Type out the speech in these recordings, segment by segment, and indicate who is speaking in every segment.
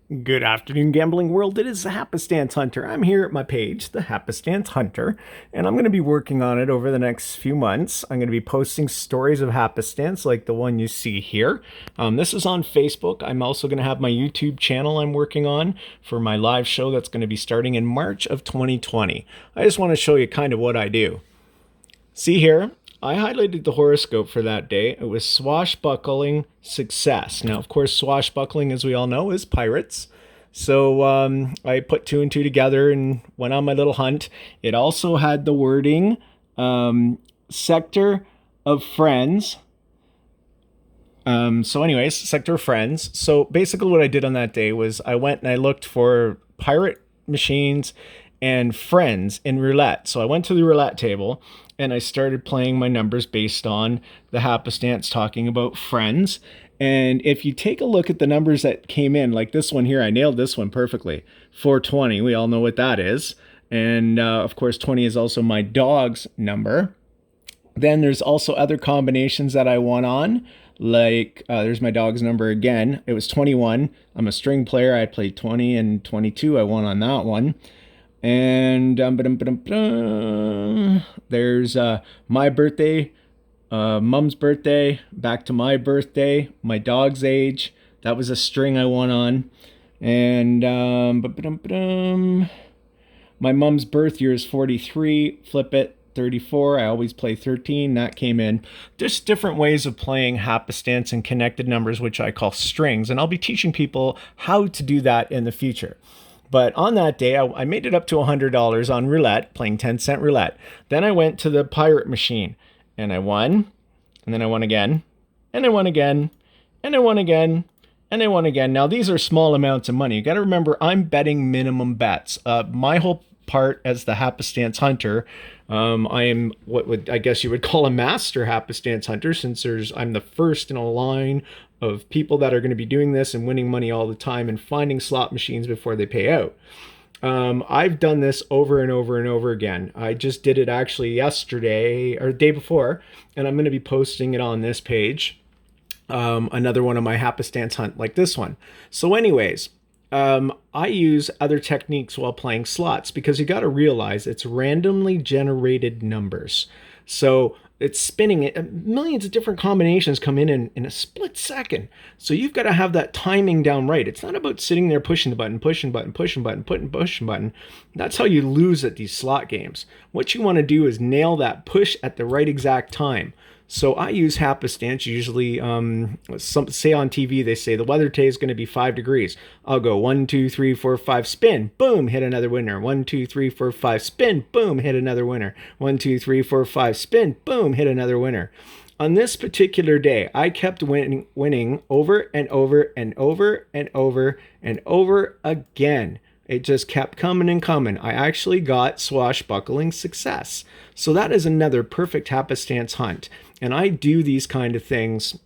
Speaker 1: Good afternoon, gambling world. It is the happenstance hunter. I'm here at my page, the happenstance hunter, and I'm going to be working on it over the next few months. I'm going to be posting stories of happenstance like the one you see here. This is on Facebook. I'm also going to have my YouTube channel I'm working on for my live show that's going to be starting in March of 2020. I just want to show you kind of what I do. See here, I highlighted the horoscope for that day. It was swashbuckling success. Now, of course, swashbuckling, as we all know, is pirates. So I put two and two together and went on my little hunt. It also had the wording sector of friends. Anyways, sector of friends. So basically what I did on that day was I went and I looked for pirate machines and friends in roulette. So I went to the roulette table and I started playing my numbers based on the happenstance talking about friends. And if you take a look at the numbers that came in, like this one here, I nailed this one perfectly. 420, we all know what that is. And of course, 20 is also my dog's number. Then there's also other combinations that I won on. Like there's my dog's number again. It was 21. I'm a string player. I played 20 and 22. I won on that one. And there's my birthday, mom's birthday, back to my birthday, my dog's age. That was a string I won on. And my mom's birth year is 43. Flip it, 34. I always play 13. That came in. There's different ways of playing happenstance and connected numbers, which I call strings. And I'll be teaching people how to do that in the future. But on that day, I made it up to $100 on roulette, playing 10-cent roulette. Then I went to the pirate machine, and I won, and then I won again, and I won again, and I won again, and I won again. Now, these are small amounts of money. You got to remember, I'm betting minimum bets. My whole part as the happenstance hunter, I am what would I guess you would call a master happenstance hunter, since I'm the first in a line of people that are going to be doing this and winning money all the time and finding slot machines before they pay out. I've done this over and over and over again. I just did it actually yesterday or the day before, and I'm going to be posting it on this page. Another one of my happenstance hunt like this one. So anyways, I use other techniques while playing slots because you got to realize it's randomly generated numbers. So it's spinning it. Millions of different combinations come in a split second. So you've got to have that timing down right. It's not about sitting there pushing the button, pushing button, pushing button, pushing button. That's how you lose at these slot games. What you want to do is nail that push at the right exact time. So I use happenstance. Usually, say on TV, they say the weather today is going to be 5 degrees. I'll go 1, 2, 3, 4, 5, spin, boom, hit another winner. 1, 2, 3, 4, 5, spin, boom, hit another winner. 1, 2, 3, 4, 5, spin, boom, hit another winner. On this particular day, I kept winning over and over and over and over and over again. It just kept coming and coming. I actually got swashbuckling success. So that is another perfect happenstance hunt. And I do these kind of things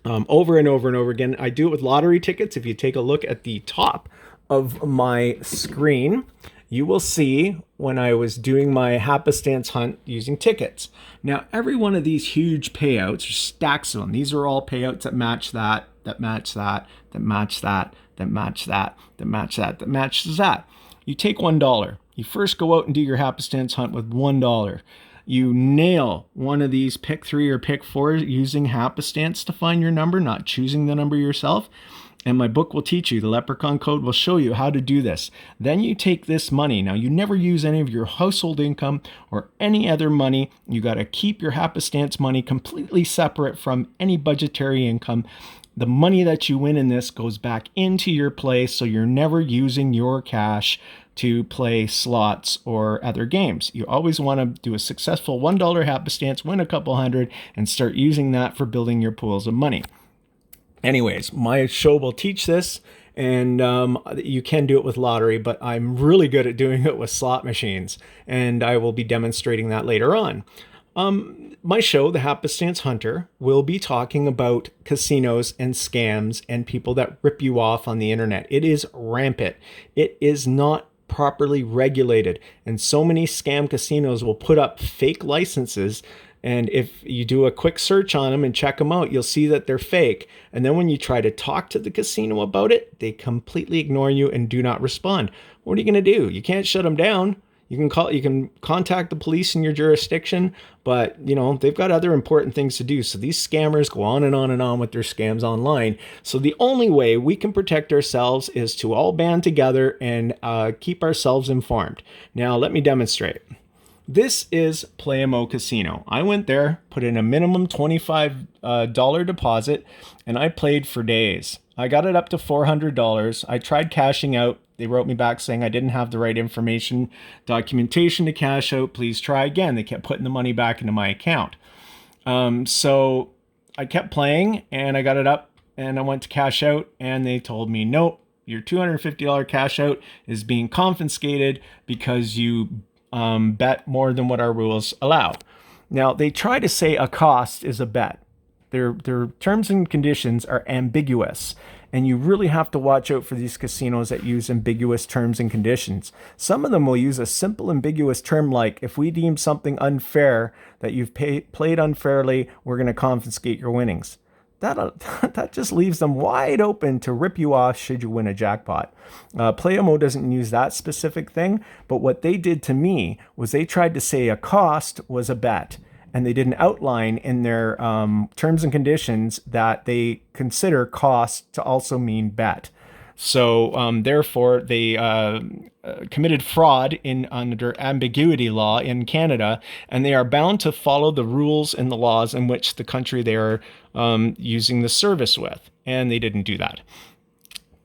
Speaker 1: over and over and over again. I do it with lottery tickets. If you take a look at the top of my screen, you will see when I was doing my happenstance hunt using tickets. Now, every one of these huge payouts, stacks of them. These are all payouts that match that, that match that, that match that, that match that, that match that, that matches that. You take $1. You first go out and do your happenstance hunt with $1. You nail one of these pick 3 or pick 4 using happenstance to find your number, not choosing the number yourself. And my book will teach you, the Leprechaun Code will show you how to do this. Then you take this money. Now, you never use any of your household income or any other money. You got to keep your happenstance money completely separate from any budgetary income. The money that you win in this goes back into your play, so you're never using your cash to play slots or other games. You always want to do a successful $1 happenstance, win a couple hundred, and start using that for building your pools of money. Anyways, my show will teach this, and you can do it with lottery, but I'm really good at doing it with slot machines, and I will be demonstrating that later on. My show, The Happenstance Hunter, will be talking about casinos and scams and people that rip you off on the internet. It is rampant. It is not properly regulated, and so many scam casinos will put up fake licenses And if you do a quick search on them and check them out, you'll see that they're fake. And then when you try to talk to the casino about it, they completely ignore you and do not respond. What are you going to do? You can't shut them down. You can contact the police in your jurisdiction, but they've got other important things to do. So these scammers go on and on and on with their scams online. So the only way we can protect ourselves is to all band together and keep ourselves informed. Now let me demonstrate. This is Playmo Casino. I went there, put in a minimum $25 deposit, and I played for days. I got it up to $400. I tried cashing out. They wrote me back saying I didn't have the right information, documentation to cash out. Please try again. They kept putting the money back into my account. So I kept playing and I got it up and I went to cash out and they told me, nope, your $250 cash out is being confiscated because you bet more than what our rules allow. Now, they try to say a cost is a bet. Their terms and conditions are ambiguous, and you really have to watch out for these casinos that use ambiguous terms and conditions. Some of them will use a simple ambiguous term like, if we deem something unfair, that you've played unfairly, we're going to confiscate your winnings. That just leaves them wide open to rip you off should you win a jackpot. Playmo doesn't use that specific thing, but what they did to me was they tried to say a cost was a bet, and they didn't outline in their terms and conditions that they consider cost to also mean bet. So therefore, they committed fraud under ambiguity law in Canada, and they are bound to follow the rules and the laws in which the country they are using the service with. And they didn't do that.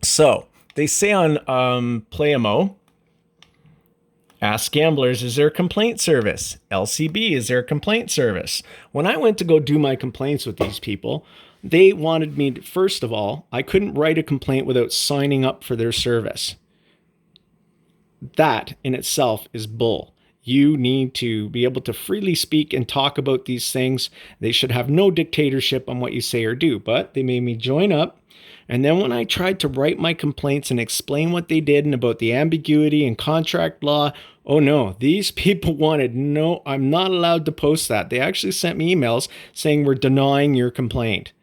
Speaker 1: So they say on Playmo, Ask Gamblers is their complaint service. LCB is their complaint service. When I went to go do my complaints with these people, they wanted me to, first of all, I couldn't write a complaint without signing up for their service. That in itself is bull. You need to be able to freely speak and talk about these things. They should have no dictatorship on what you say or do, but they made me join up. And then when I tried to write my complaints and explain what they did and about the ambiguity and contract law, oh no, these people wanted, no, I'm not allowed to post that. They actually sent me emails saying we're denying your complaint.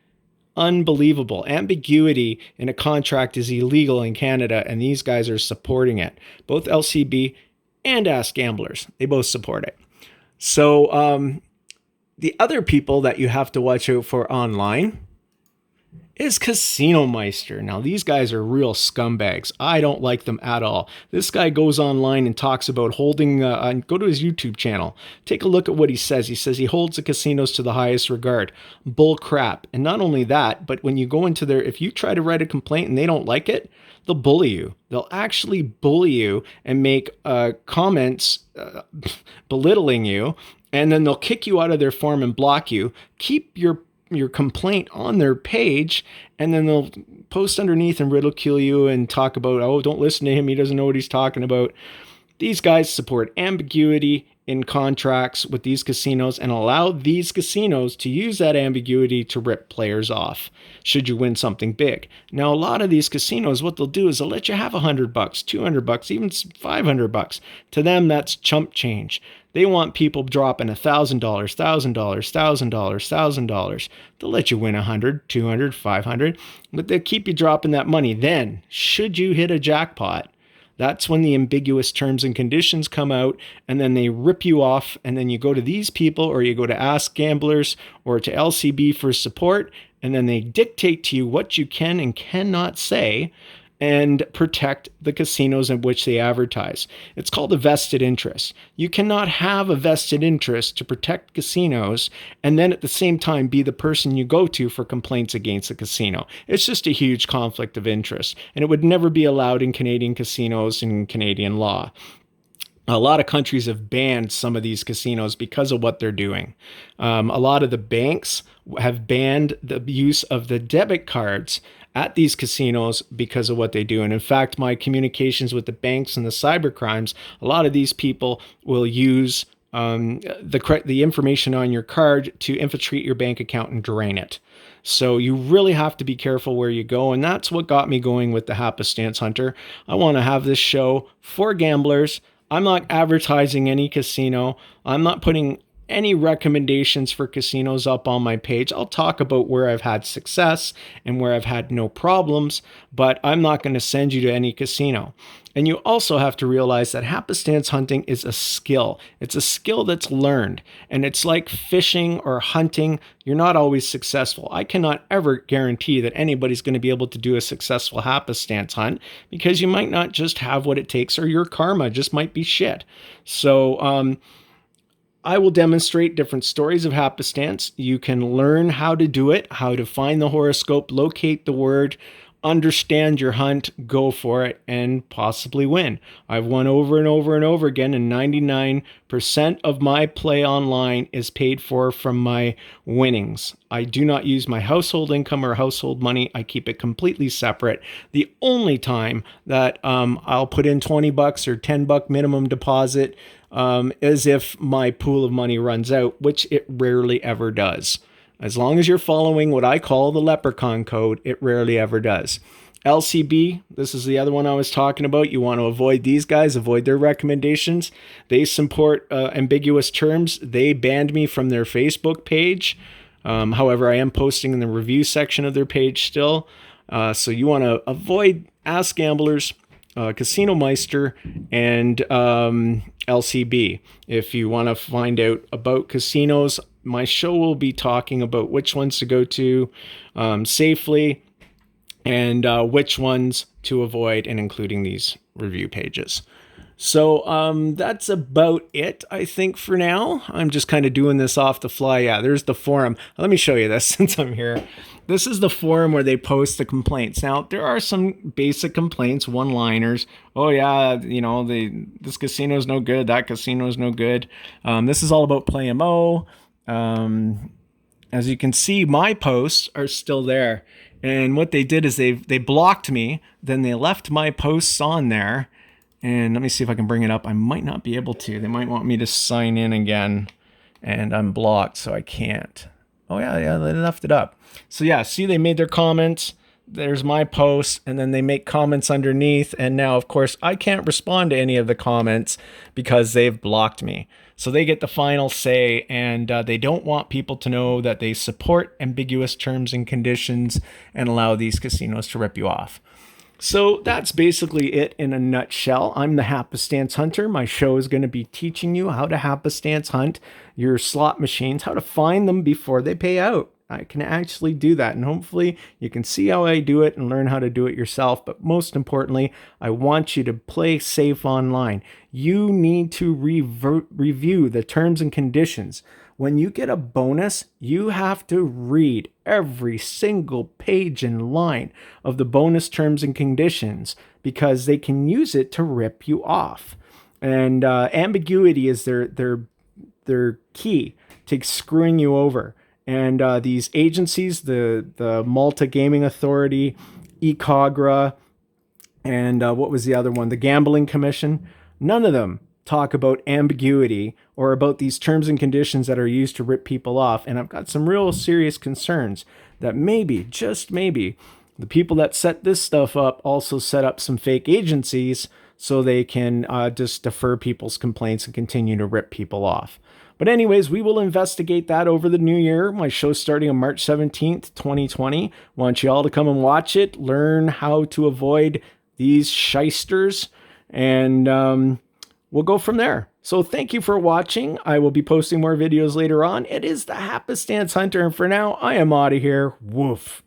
Speaker 1: Unbelievable. Ambiguity in a contract is illegal in Canada, and these guys are supporting it. Both LCB and Ask Gamblers, they both support it. So the other people that you have to watch out for online is Casino Meister. Now, these guys are real scumbags. I don't like them at all. This guy goes online and talks about holding, go to his YouTube channel. Take a look at what he says. He says he holds the casinos to the highest regard. Bull crap. And not only that, but when you go into their, if you try to write a complaint and they don't like it, they'll bully you. They'll actually bully you and make comments belittling you. And then they'll kick you out of their forum and block you. Keep your complaint on their page, and then they'll post underneath and ridicule you and talk about, oh, don't listen to him, he doesn't know what he's talking about. These guys support ambiguity in contracts with these casinos and allow these casinos to use that ambiguity to rip players off should you win something big. Now, a lot of these casinos, what they'll do is they'll let you have $100, $200, even $500. To them, that's chump change. They want people dropping $1,000, $1,000, $1,000, $1,000. They'll let you win 100, 200, 500, but they'll keep you dropping that money. Then, should you hit a jackpot, that's when the ambiguous terms and conditions come out, and then they rip you off, and then you go to these people, or you go to Ask Gamblers, or to LCB for support, and then they dictate to you what you can and cannot say, and protect the casinos in which they advertise. It's called a vested interest. You cannot have a vested interest to protect casinos and then at the same time be the person you go to for complaints against a casino. It's just a huge conflict of interest, and it would never be allowed in Canadian casinos and Canadian law. A lot of countries have banned some of these casinos because of what they're doing. A lot of the banks have banned the use of the debit cards at these casinos because of what they do. And in fact, my communications with the banks and the cyber crimes, a lot of these people will use the information on your card to infiltrate your bank account and drain it. So you really have to be careful where you go. And that's what got me going with the happiest Hunter. I want to have this show for gamblers. I'm not advertising any casino. I'm not putting any recommendations for casinos up on my page. I'll talk about where I've had success and where I've had no problems, but I'm not going to send you to any casino. And you also have to realize that happenstance hunting is a skill. It's a skill that's learned. And it's like fishing or hunting. You're not always successful. I cannot ever guarantee that anybody's going to be able to do a successful happenstance hunt, because you might not just have what it takes, or your karma just might be shit. So, I will demonstrate different stories of happenstance. You can learn how to do it, how to find the horoscope, locate the word, understand your hunt, go for it, and possibly win. I've won over and over and over again, and 99% of my play online is paid for from my winnings. I do not use my household income or household money. I keep it completely separate. The only time that I'll put in $20 or $10 minimum deposit as if my pool of money runs out, which it rarely ever does. As long as you're following what I call the leprechaun code, it rarely ever does. LCB, this is the other one I was talking about. You want to avoid these guys, avoid their recommendations. They support ambiguous terms. They banned me from their Facebook page. However, I am posting in the review section of their page still. So you want to avoid Ask Gamblers, Casino Meister, and LCB. If you want to find out about casinos, my show will be talking about which ones to go to safely and which ones to avoid, and including these review pages. So that's about it, I think, for now. I'm just kind of doing this off the fly. Yeah, there's the forum. Let me show you this since I'm here. This is the forum where they post the complaints. Now, there are some basic complaints, one-liners. Oh, yeah, you know, this casino's no good. That casino's no good. This is all about Play MO. As you can see, my posts are still there. And what they did is they blocked me. Then they left my posts on there. And let me see if I can bring it up. I might not be able to. They might want me to sign in again. And I'm blocked, so I can't. Oh, yeah, they left it up. So, yeah, see, they made their comments. There's my post, and then they make comments underneath. And now, of course, I can't respond to any of the comments because they've blocked me. So they get the final say, and they don't want people to know that they support ambiguous terms and conditions and allow these casinos to rip you off. So that's basically it in a nutshell. I'm the happenstance hunter. My show is going to be teaching you how to happenstance hunt your slot machines, how to find them before they pay out. I can actually do that, and hopefully you can see how I do it and learn how to do it yourself. But most importantly, I want you to play safe online. You need to review the terms and conditions. When you get a bonus, you have to read every single page and line of the bonus terms and conditions, because they can use it to rip you off. And ambiguity is their key to screwing you over. And these agencies, the Malta Gaming Authority, ECOGRA, and what was the other one? The Gambling Commission. None of them talk about ambiguity or about these terms and conditions that are used to rip people off. And I've got some real serious concerns that maybe, just maybe, the people that set this stuff up also set up some fake agencies so they can just defer people's complaints and continue to rip people off. But anyways, we will investigate that over the new year. My show's starting on March 17th, 2020. Want you all to come and watch it, learn how to avoid these shysters, and we'll go from there. So thank you for watching. I will be posting more videos later on. It is the Happenstance Hunter, and for now, I am out of here. Woof.